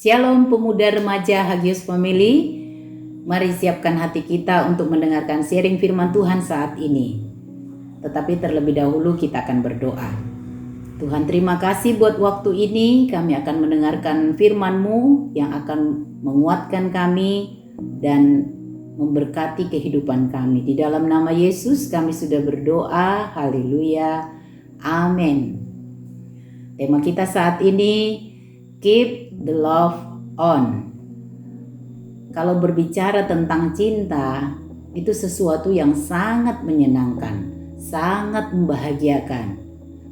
Shalom pemuda remaja Hagios Family. Mari siapkan hati kita untuk mendengarkan sharing firman Tuhan saat ini. Tetapi terlebih dahulu kita akan berdoa. Tuhan, terima kasih buat waktu ini. Kami akan mendengarkan firman-Mu yang akan menguatkan kami dan memberkati kehidupan kami. Di dalam nama Yesus kami sudah berdoa. Haleluya. Amin. Tema kita saat ini, keep the love on. Kalau berbicara tentang cinta, itu sesuatu yang sangat menyenangkan, sangat membahagiakan.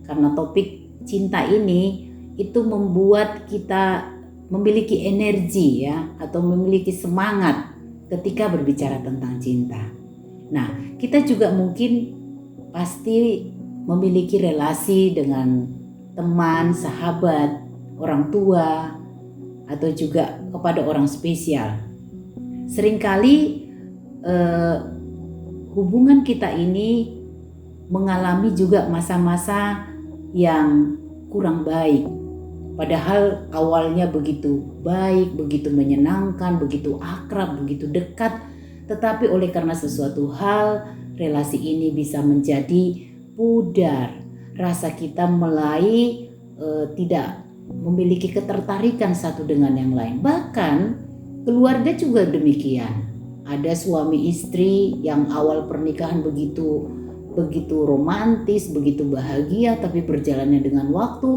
Karena topik cinta ini itu membuat kita memiliki energi atau memiliki semangat ketika berbicara tentang cinta. Nah, kita juga mungkin pasti memiliki relasi dengan teman, sahabat, orang tua, atau juga kepada orang spesial. Seringkali hubungan kita ini mengalami juga masa-masa yang kurang baik. Padahal awalnya begitu baik, begitu menyenangkan, begitu akrab, begitu dekat. Tetapi oleh karena sesuatu hal, relasi ini bisa menjadi pudar. Rasa kita mulai tidak memiliki ketertarikan satu dengan yang lain. Bahkan keluarga juga demikian. Ada suami istri yang awal pernikahan begitu romantis, begitu bahagia, tapi berjalannya dengan waktu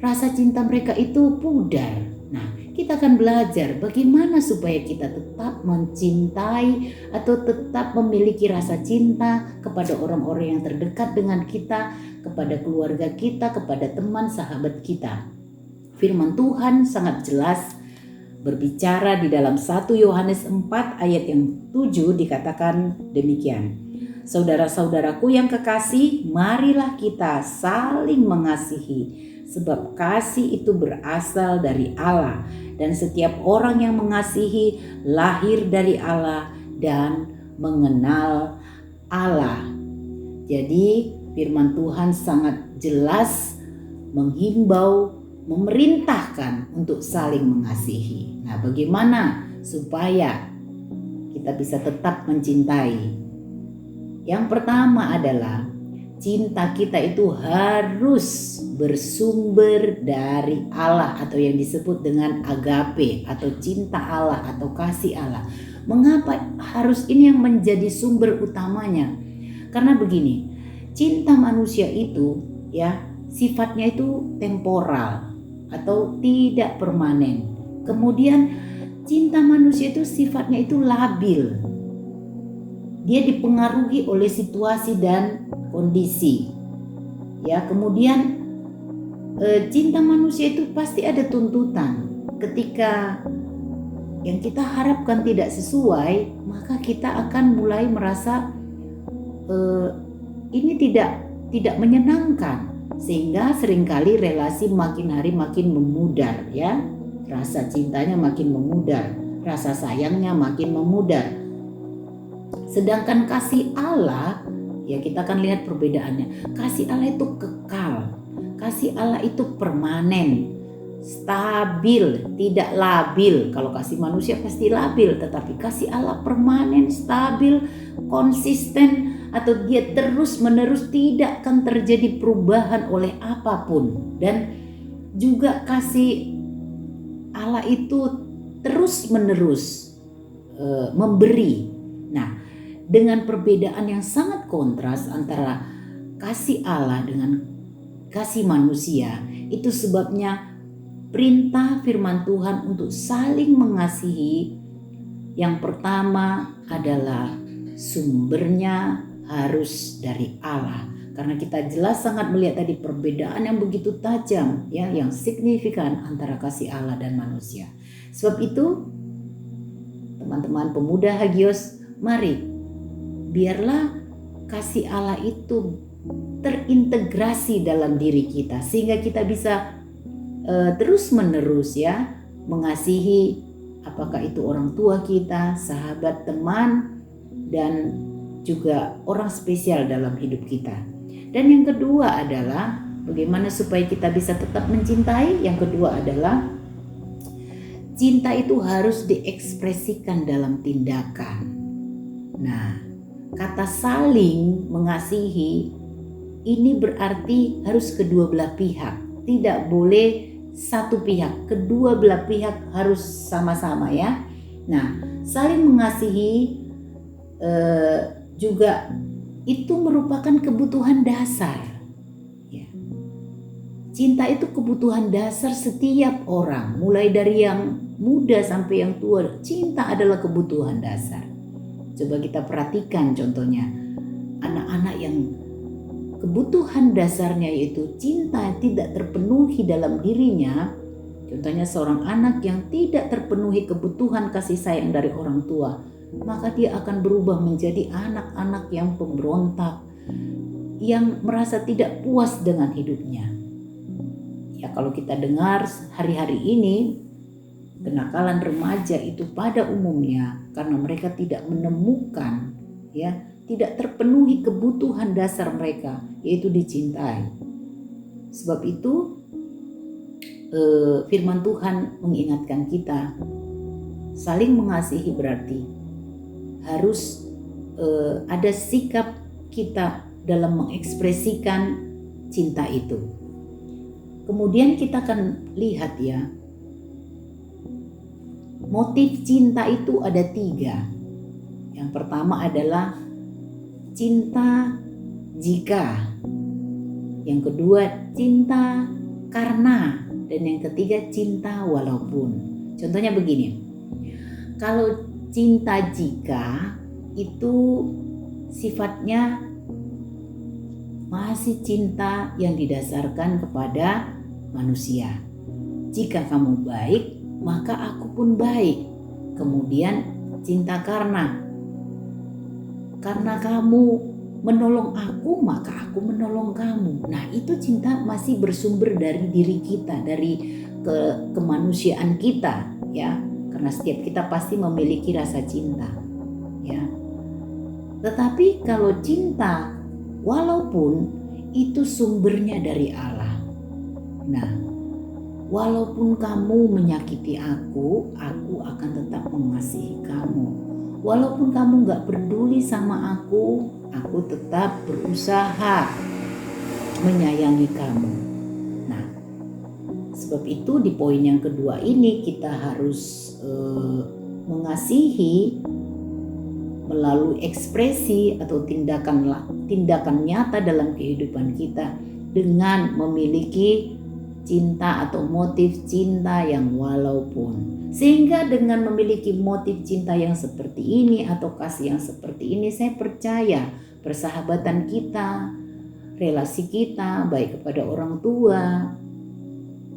rasa cinta mereka itu pudar. Nah, kita akan belajar bagaimana supaya kita tetap mencintai atau tetap memiliki rasa cinta kepada orang-orang yang terdekat dengan kita, kepada keluarga kita, kepada teman sahabat kita. Firman Tuhan sangat jelas berbicara di dalam 1 Yohanes 4 ayat yang 7 dikatakan demikian. Saudara-saudaraku yang kekasih, marilah kita saling mengasihi, sebab kasih itu berasal dari Allah, dan setiap orang yang mengasihi lahir dari Allah dan mengenal Allah. Jadi firman Tuhan sangat jelas menghimbau, memerintahkan untuk saling mengasihi. Nah, bagaimana supaya kita bisa tetap mencintai? Yang pertama adalah cinta kita itu harus bersumber dari Allah, atau yang disebut dengan agape atau cinta Allah atau kasih Allah. Mengapa harus ini yang menjadi sumber utamanya? Karena begini, cinta manusia itu sifatnya itu temporal atau tidak permanen. Kemudian cinta manusia itu sifatnya itu labil. Dia dipengaruhi oleh situasi dan kondisi. Kemudian cinta manusia itu pasti ada tuntutan. Ketika yang kita harapkan tidak sesuai, maka kita akan mulai merasa ini tidak menyenangkan, sehingga seringkali relasi makin hari makin memudar. Rasa cintanya makin memudar, rasa sayangnya makin memudar. Sedangkan kasih Allah, kita akan lihat perbedaannya. Kasih Allah itu kekal, kasih Allah itu permanen, stabil, tidak labil. Kalau kasih manusia pasti labil, tetapi kasih Allah permanen, stabil, konsisten, atau dia terus menerus, tidak akan terjadi perubahan oleh apapun. Dan juga kasih Allah itu terus menerus memberi. Nah, dengan perbedaan yang sangat kontras antara kasih Allah dengan kasih manusia, itu sebabnya perintah firman Tuhan untuk saling mengasihi. Yang pertama adalah sumbernya harus dari Allah. Karena kita jelas sangat melihat tadi perbedaan yang begitu tajam, yang signifikan antara kasih Allah dan manusia. Sebab itu, teman-teman pemuda Hagios, mari biarlah kasih Allah itu terintegrasi dalam diri kita, sehingga kita bisa terus menerus mengasihi, apakah itu orang tua kita, sahabat, teman, dan juga orang spesial dalam hidup kita. Dan yang kedua adalah bagaimana supaya kita bisa tetap mencintai. Yang kedua adalah cinta itu harus diekspresikan dalam tindakan. Nah, kata saling mengasihi ini berarti harus kedua belah pihak, tidak boleh satu pihak, kedua belah pihak harus sama-sama ya. Nah, saling mengasihi juga itu merupakan kebutuhan dasar. Ya. Cinta itu kebutuhan dasar setiap orang, mulai dari yang muda sampai yang tua. Cinta adalah kebutuhan dasar. Coba kita perhatikan contohnya, anak-anak yang kebutuhan dasarnya yaitu cinta tidak terpenuhi dalam dirinya. Contohnya seorang anak yang tidak terpenuhi kebutuhan kasih sayang dari orang tua, maka dia akan berubah menjadi anak-anak yang pemberontak, yang merasa tidak puas dengan hidupnya. Ya, kalau kita dengar hari-hari ini, kenakalan remaja itu pada umumnya karena mereka tidak menemukan, ya, tidak terpenuhi kebutuhan dasar mereka, yaitu dicintai. Sebab itu firman Tuhan mengingatkan kita, saling mengasihi berarti harus ada sikap kita dalam mengekspresikan cinta itu. Kemudian kita akan lihat ya, motif cinta itu ada 3. Yang pertama adalah cinta jika, yang kedua cinta karena, dan yang ketiga cinta walaupun. Contohnya begini, kalau cinta jika itu sifatnya masih cinta yang didasarkan kepada manusia. Jika kamu baik, maka aku pun baik. Kemudian cinta karena kamu menolong aku, maka aku menolong kamu. Nah, itu cinta masih bersumber dari diri kita, dari kemanusiaan kita, ya. Karena setiap kita pasti memiliki rasa cinta, ya. Tetapi kalau cinta walaupun itu sumbernya dari Allah. Nah, walaupun kamu menyakiti aku akan tetap mengasihi kamu. Walaupun kamu gak peduli sama aku tetap berusaha menyayangi kamu. Nah, sebab itu di poin yang kedua ini kita harus mengasihi melalui ekspresi atau tindakan nyata dalam kehidupan kita dengan memiliki cinta atau motif cinta yang walaupun. Sehingga dengan memiliki motif cinta yang seperti ini atau kasih yang seperti ini, saya percaya persahabatan kita, relasi kita, baik kepada orang tua,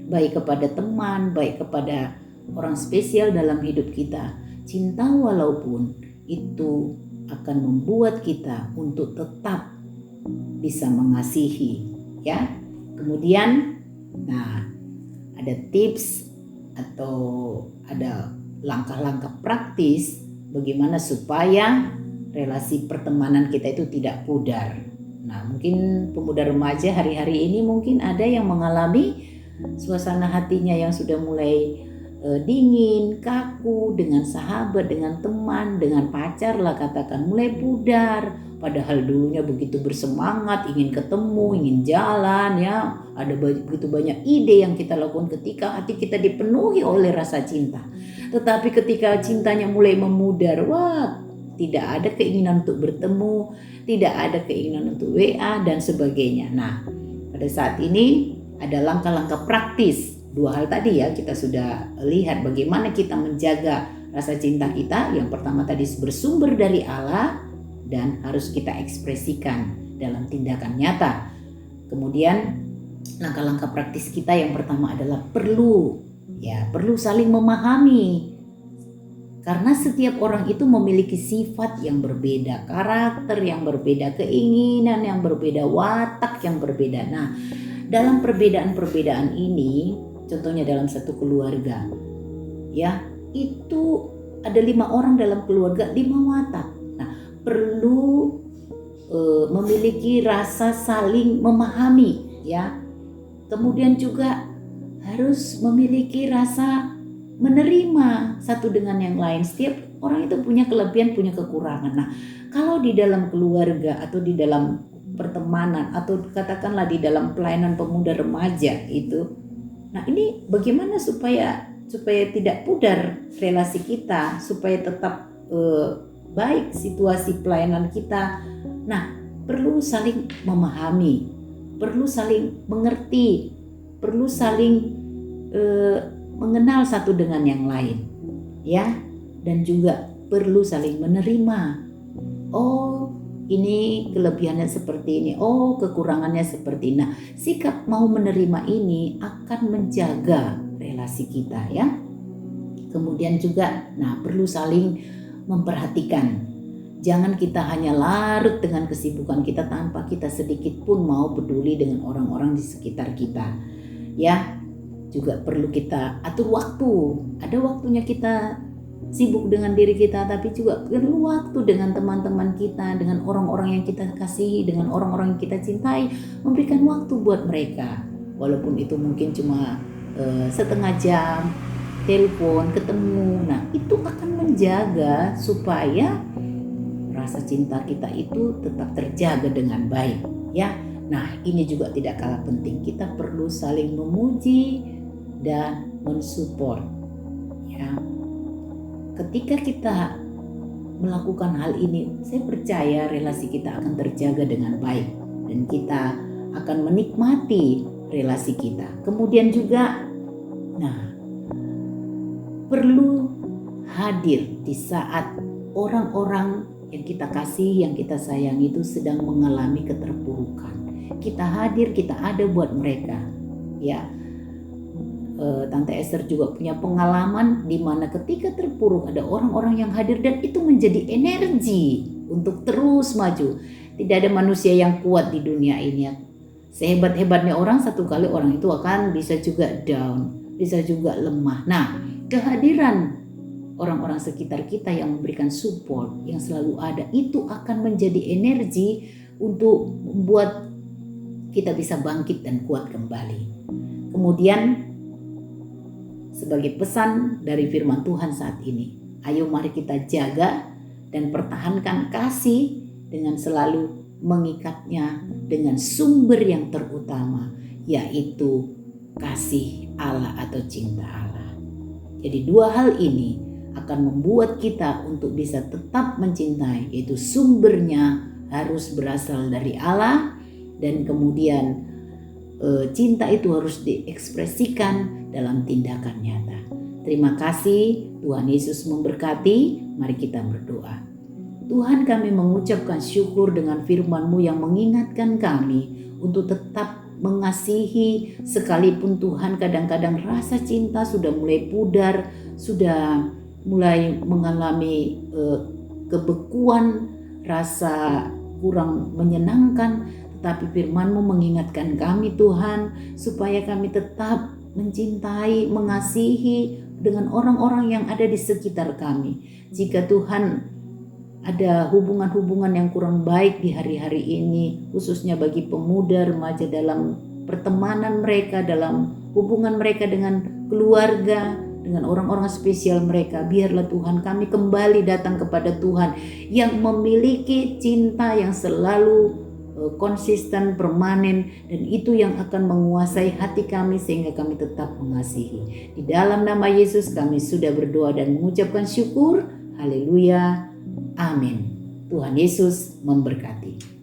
baik kepada teman, baik kepada orang spesial dalam hidup kita, cinta walaupun itu akan membuat kita untuk tetap bisa mengasihi, ya. Kemudian ada tips atau ada langkah-langkah praktis bagaimana supaya relasi pertemanan kita itu tidak pudar. Nah, mungkin pemuda remaja hari-hari ini mungkin ada yang mengalami suasana hatinya yang sudah mulai dingin, kaku dengan sahabat, dengan teman, dengan pacar lah katakan, mulai pudar. Padahal dulunya begitu bersemangat, ingin ketemu, ingin jalan, ya. Ada begitu banyak ide yang kita lakukan ketika hati kita dipenuhi oleh rasa cinta. Tetapi ketika cintanya mulai memudar, tidak ada keinginan untuk bertemu, tidak ada keinginan untuk WA dan sebagainya. Nah, pada saat ini ada langkah-langkah praktis. 2 hal tadi ya, kita sudah lihat bagaimana kita menjaga rasa cinta kita. Yang pertama tadi bersumber dari Allah dan harus kita ekspresikan dalam tindakan nyata. Kemudian langkah-langkah praktis kita yang pertama adalah perlu saling memahami. Karena setiap orang itu memiliki sifat yang berbeda, karakter yang berbeda, keinginan yang berbeda, watak yang berbeda. Nah, dalam perbedaan-perbedaan ini, contohnya dalam satu keluarga, ya, itu ada 5 orang dalam keluarga, 5 watak. Nah, perlu memiliki rasa saling memahami, ya. Kemudian juga harus memiliki rasa menerima satu dengan yang lain. Setiap orang itu punya kelebihan, punya kekurangan. Nah, kalau di dalam keluarga atau di dalam pertemanan atau katakanlah di dalam pelayanan pemuda remaja itu, nah ini bagaimana supaya tidak pudar relasi kita, supaya tetap baik situasi pelayanan kita. Nah, perlu saling memahami, perlu saling mengerti, perlu saling mengenal satu dengan yang lain, ya, dan juga perlu saling menerima. Oh, ini kelebihannya seperti ini, oh kekurangannya seperti ini. Nah, sikap mau menerima ini akan menjaga relasi kita, ya. Kemudian juga, nah, perlu saling memperhatikan. Jangan kita hanya larut dengan kesibukan kita tanpa kita sedikit pun mau peduli dengan orang-orang di sekitar kita, ya. Juga perlu kita atur waktu. Ada waktunya kita sibuk dengan diri kita, tapi juga perlu waktu dengan teman-teman kita, dengan orang-orang yang kita kasihi, dengan orang-orang yang kita cintai, memberikan waktu buat mereka. Walaupun itu mungkin cuma setengah jam, telepon, ketemu. Nah, itu akan menjaga supaya rasa cinta kita itu tetap terjaga dengan baik, ya. Nah, ini juga tidak kalah penting. Kita perlu saling memuji dan mensupport, ya. Ketika kita melakukan hal ini, saya percaya relasi kita akan terjaga dengan baik dan kita akan menikmati relasi kita. Kemudian juga, nah, perlu hadir di saat orang-orang yang kita kasih, yang kita sayang itu sedang mengalami keterpurukan. Kita hadir, kita ada buat mereka, ya. Tante Esther juga punya pengalaman di mana ketika terpuruk ada orang-orang yang hadir dan itu menjadi energi untuk terus maju. Tidak ada manusia yang kuat di dunia ini. Sehebat-hebatnya orang, satu kali orang itu akan bisa juga down, bisa juga lemah. Nah, kehadiran orang-orang sekitar kita yang memberikan support, yang selalu ada, itu akan menjadi energi untuk membuat kita bisa bangkit dan kuat kembali. Kemudian, sebagai pesan dari firman Tuhan saat ini, ayo mari kita jaga dan pertahankan kasih dengan selalu mengikatnya dengan sumber yang terutama, yaitu kasih Allah atau cinta Allah. Jadi dua hal ini akan membuat kita untuk bisa tetap mencintai, yaitu sumbernya harus berasal dari Allah, dan kemudian cinta itu harus diekspresikan dalam tindakan nyata. Terima kasih, Tuhan Yesus memberkati. Mari kita berdoa. Tuhan, kami mengucapkan syukur dengan firman-Mu yang mengingatkan kami untuk tetap mengasihi, sekalipun Tuhan kadang-kadang rasa cinta sudah mulai pudar, sudah mulai mengalami kebekuan, rasa kurang menyenangkan. Tetapi firman-Mu mengingatkan kami, Tuhan, supaya kami tetap mencintai, mengasihi dengan orang-orang yang ada di sekitar kami. Jika Tuhan ada hubungan-hubungan yang kurang baik di hari-hari ini, khususnya bagi pemuda remaja dalam pertemanan mereka, dalam hubungan mereka dengan keluarga, dengan orang-orang spesial mereka, biarlah Tuhan kami kembali datang kepada Tuhan yang memiliki cinta yang selalu konsisten, permanen, dan itu yang akan menguasai hati kami sehingga kami tetap mengasihi. Di dalam nama Yesus kami sudah berdoa dan mengucapkan syukur. Haleluya. Amin. Tuhan Yesus memberkati.